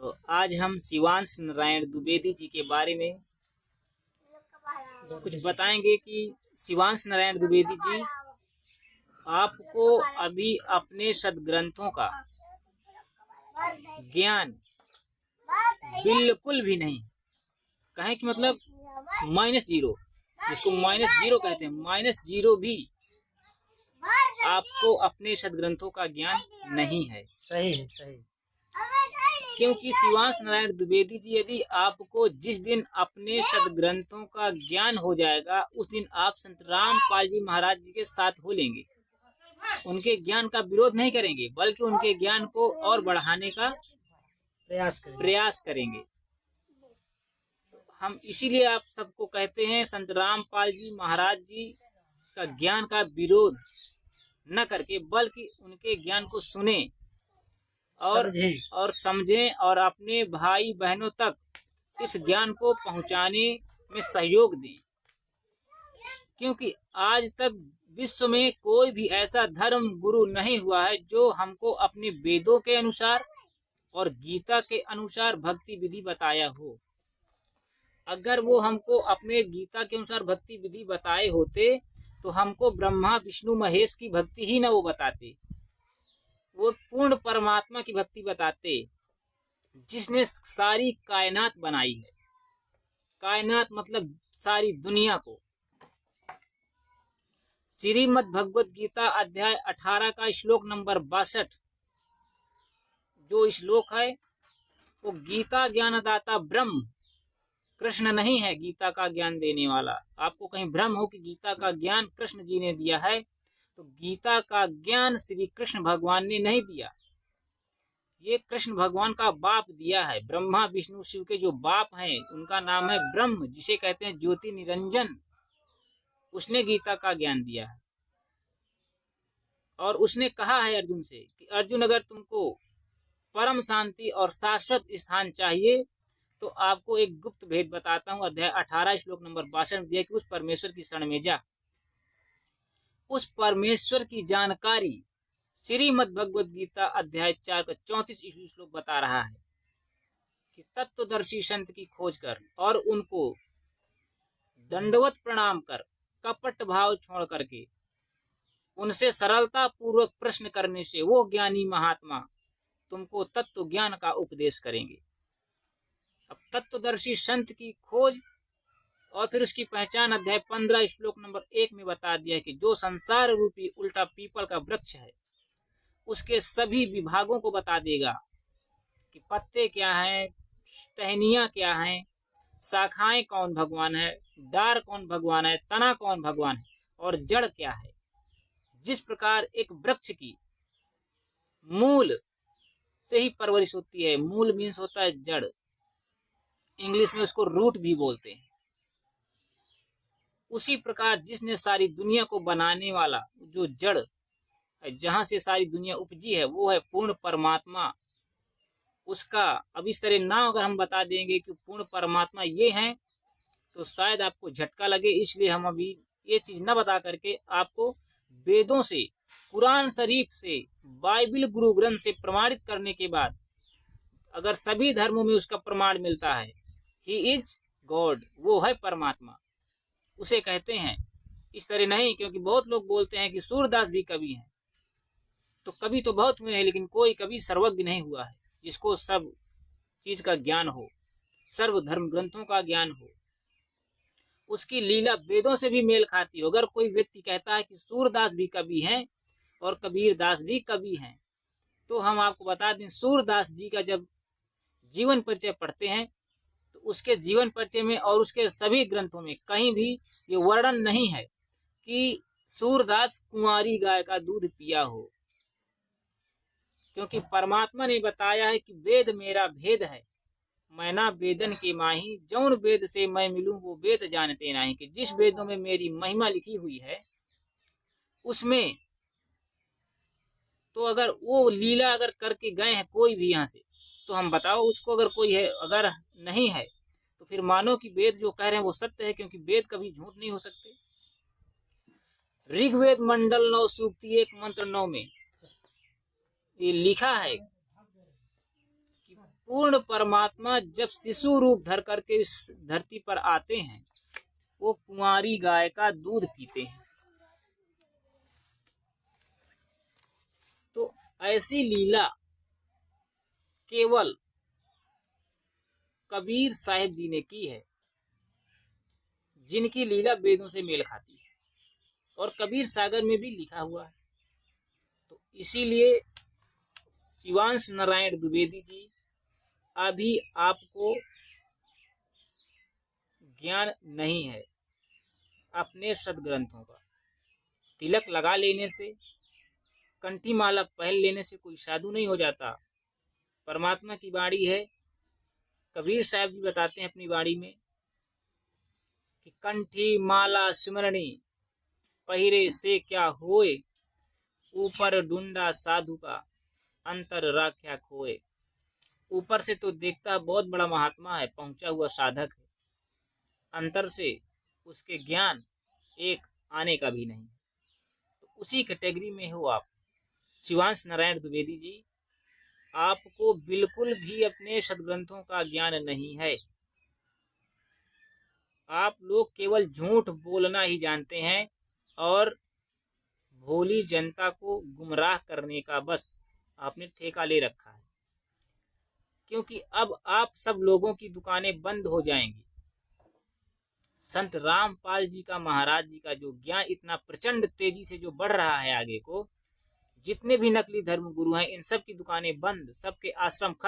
तो आज हम शिवांश नारायण द्विवेदी जी के बारे में कुछ बताएंगे कि शिवांश नारायण द्विवेदी जी आपको अभी अपने सदग्रंथों का ज्ञान बिल्कुल भी नहीं, कहें कि मतलब -0, जिसको -0 कहते हैं, -0 भी आपको अपने सदग्रंथों का ज्ञान नहीं है। सही है, सही। क्योंकि शिवांश नारायण द्विवेदी जी, यदि आपको जिस दिन अपने सदग्रंथों का ज्ञान हो जाएगा, उस दिन आप संत रामपाल जी महाराज जी के साथ हो लेंगे। उनके ज्ञान का विरोध नहीं करेंगे, बल्कि उनके ज्ञान को और बढ़ाने का प्रयास करेंगे। हम इसीलिए आप सबको कहते हैं, संत रामपाल जी महाराज जी का ज्ञान का विरोध न करके, बल्कि उनके ज्ञान को सुने और समझें और अपने भाई बहनों तक इस ज्ञान को पहुंचाने में सहयोग दें। क्योंकि आज तक विश्व में कोई भी ऐसा धर्म गुरु नहीं हुआ है जो हमको अपने वेदों के अनुसार और गीता के अनुसार भक्ति विधि बताया हो। अगर वो हमको अपने गीता के अनुसार भक्ति विधि बताए होते तो हमको ब्रह्मा विष्णु महेश की भक्ति ही न वो बताते, वो पूर्ण परमात्मा की भक्ति बताते, जिसने सारी कायनात बनाई है। कायनात मतलब सारी दुनिया को। श्रीमद् भगवत गीता अध्याय 18 का श्लोक नंबर 62 जो श्लोक है, वो गीता ज्ञानदाता ब्रह्म कृष्ण नहीं है गीता का ज्ञान देने वाला। आपको कहीं भ्रम हो कि गीता का ज्ञान कृष्ण जी ने दिया है, तो गीता का ज्ञान श्री कृष्ण भगवान ने नहीं दिया, ये कृष्ण भगवान का बाप दिया है। ब्रह्मा विष्णु शिव के जो बाप हैं उनका नाम है ब्रह्म, जिसे कहते हैं ज्योति निरंजन। उसने गीता का ज्ञान दिया है और उसने कहा है अर्जुन से कि अर्जुन, अगर तुमको परम शांति और शाश्वत स्थान चाहिए तो आपको एक गुप्त भेद बताता हूं। अध्याय 18 श्लोक नंबर 62 दिया कि उस परमेश्वर की शरण में जा। उस परमेश्वर की जानकारी श्रीमद् भगवत गीता अध्याय 4 का 34 श्लोक बता रहा है कि तत्वदर्शी संत की खोज कर और उनको दंडवत प्रणाम कर, कपट भाव छोड़ करके उनसे सरलता पूर्वक प्रश्न करने से वो ज्ञानी महात्मा तुमको तत्व ज्ञान का उपदेश करेंगे। अब तत्वदर्शी संत की खोज और फिर उसकी पहचान अध्याय 15 श्लोक नंबर 1 में बता दिया कि जो संसार रूपी उल्टा पीपल का वृक्ष है, उसके सभी विभागों को बता देगा कि पत्ते क्या हैं, टहनियां क्या हैं, शाखाएं कौन भगवान है, डार कौन भगवान है, तना कौन भगवान है और जड़ क्या है। जिस प्रकार एक वृक्ष की मूल से ही परवरिश होती है, मूल मीन्स होता है जड़, इंग्लिश में उसको रूट भी बोलते हैं। उसी प्रकार जिसने सारी दुनिया को बनाने वाला जो जड़ है, जहां से सारी दुनिया उपजी है, वो है पूर्ण परमात्मा। उसका अब इस तरह नाम अगर हम बता देंगे कि पूर्ण परमात्मा ये हैं, तो शायद आपको झटका लगे। इसलिए हम अभी ये चीज न बता करके आपको वेदों से, कुरान शरीफ से, बाइबल गुरु ग्रंथ से प्रमाणित करने के बाद, अगर सभी धर्मों में उसका प्रमाण मिलता है, ही इज गॉड, वो है परमात्मा, उसे कहते हैं। इस तरह नहीं, क्योंकि बहुत लोग बोलते हैं कि सूरदास भी कवि हैं। तो कवि तो बहुत हुए हैं, लेकिन कोई कवि सर्वज्ञ नहीं हुआ है जिसको सब चीज का ज्ञान हो, सर्व धर्म ग्रंथों का ज्ञान हो, उसकी लीला वेदों से भी मेल खाती हो। अगर कोई व्यक्ति कहता है कि सूरदास भी कवि हैं और कबीर दास भी कवि हैं, तो हम आपको बता दें, सूरदास जी का जब जीवन परिचय पढ़ते हैं तो उसके जीवन परिचय में और उसके सभी ग्रंथों में कहीं भी ये वर्णन नहीं है कि सूरदास कुंवारी गाय का दूध पिया हो। क्योंकि परमात्मा ने बताया है कि वेद मेरा भेद है, मैं ना वेदन के माही, जौन वेद से मैं मिलूं वो वेद जानते नहीं। कि जिस वेदों में मेरी महिमा लिखी हुई है उसमें तो अगर वो लीला अगर करके गए हैं कोई भी यहाँ से, तो हम बताओ उसको, अगर कोई है, अगर नहीं है तो फिर मानो कि वेद जो कह रहे हैं वो सत्य है, क्योंकि वेद कभी झूठ नहीं हो सकते। ऋग्वेद मंडल 9 सूक्ति 1 मंत्र 9 में ये लिखा है कि पूर्ण परमात्मा जब शिशु रूप धर करके इस धरती पर आते हैं, वो कुंवारी गाय का दूध पीते हैं। तो ऐसी लीला केवल कबीर साहिब जी ने की है, जिनकी लीला वेदों से मेल खाती है और कबीर सागर में भी लिखा हुआ है। तो इसीलिए शिवांश नारायण द्विवेदी जी, अभी आपको ज्ञान नहीं है अपने सदग्रंथों का। तिलक लगा लेने से, कंठी माला पहन लेने से कोई साधु नहीं हो जाता। परमात्मा की वाणी है, कबीर साहब जी बताते हैं अपनी वाणी में कि कंठी माला सिमरनी पहिरे से क्या होए, ऊपर ढूंढा साधु का अंतर राख्या खोए। ऊपर से तो देखता बहुत बड़ा महात्मा है, पहुंचा हुआ साधक है, अंतर से उसके ज्ञान एक आने का भी नहीं। तो उसी कैटेगरी में हो आप शिवांश नारायण द्विवेदी जी। आपको बिल्कुल भी अपने सदग्रंथों का ज्ञान नहीं है। आप लोग केवल झूठ बोलना ही जानते हैं और भोली जनता को गुमराह करने का बस आपने ठेका ले रखा है। क्योंकि अब आप सब लोगों की दुकानें बंद हो जाएंगी। संत रामपाल जी का, महाराज जी का जो ज्ञान इतना प्रचंड तेजी से जो बढ़ रहा है आगे को, जितने भी नकली धर्म गुरु हैं इन सब की दुकानें बंद, सबके आश्रम